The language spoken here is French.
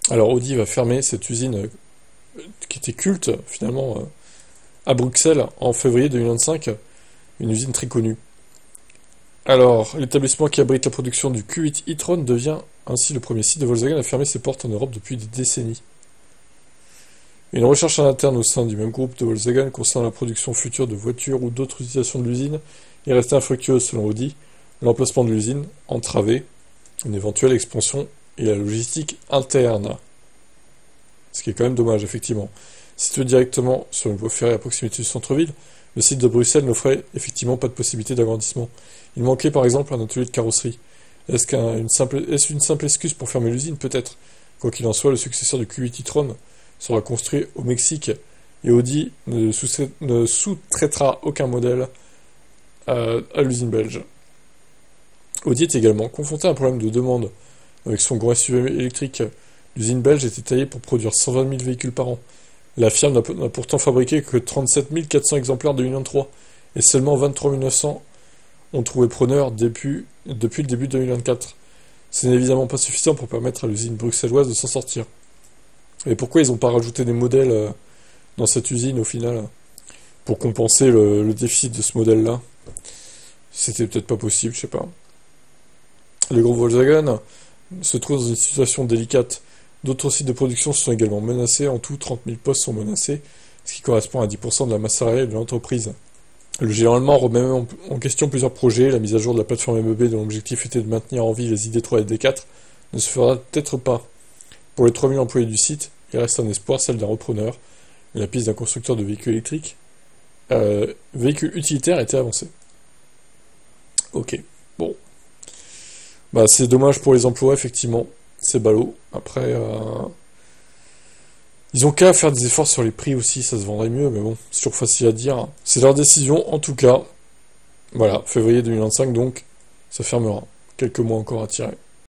Alors Audi va fermer cette usine qui était culte finalement à Bruxelles en février 2025, une usine très connue. Alors, l'établissement qui abrite la production du Q8 e-tron devient ainsi le premier site de Volkswagen à fermer ses portes en Europe depuis des décennies. Une recherche en interne au sein du même groupe de Volkswagen concernant la production future de voitures ou d'autres utilisations de l'usine est restée infructueuse selon Audi. L'emplacement de l'usine entravé une éventuelle expansion et la logistique interne. Ce qui est quand même dommage, effectivement. Situé directement sur une voie ferrée à proximité du centre-ville, le site de Bruxelles n'offrait effectivement pas de possibilité d'agrandissement. Il manquait par exemple un atelier de carrosserie. Est-ce une simple excuse pour fermer l'usine? Peut-être. Quoi qu'il en soit, le successeur du Q8 e-tron sera construit au Mexique et Audi ne sous-traitera aucun modèle à l'usine belge. Audi est également confronté à un problème de demande. Avec son grand SUV électrique, l'usine belge était taillée pour produire 120 000 véhicules par an. La firme n'a pourtant fabriqué que 37 400 exemplaires de Union 3 et seulement 23 900 ont trouvé preneur depuis le début de 2024. Ce n'est évidemment pas suffisant pour permettre à l'usine bruxelloise de s'en sortir. Et pourquoi ils n'ont pas rajouté des modèles dans cette usine au final pour compenser le déficit de ce modèle-là? C'était peut-être pas possible, je sais pas. Le groupe Volkswagen se trouve dans une situation délicate. D'autres sites de production sont également menacés. En tout, 30 000 postes sont menacés, ce qui correspond à 10% de la masse salariale de l'entreprise. Le géant allemand remet même en question plusieurs projets. La mise à jour de la plateforme MEB, dont l'objectif était de maintenir en vie les ID3 et D4, ne se fera peut-être pas. Pour les 3000 employés du site, il reste un espoir, celle d'un repreneur. La piste d'un constructeur de véhicules électriques, véhicules utilitaires était avancée. Ok, bon. Bah, c'est dommage pour les emplois, effectivement. C'est ballot. Après, ils ont qu'à faire des efforts sur les prix aussi, ça se vendrait mieux, mais bon, c'est toujours facile à dire. C'est leur décision, en tout cas. Voilà, février 2025, donc, ça fermera. Quelques mois encore à tirer.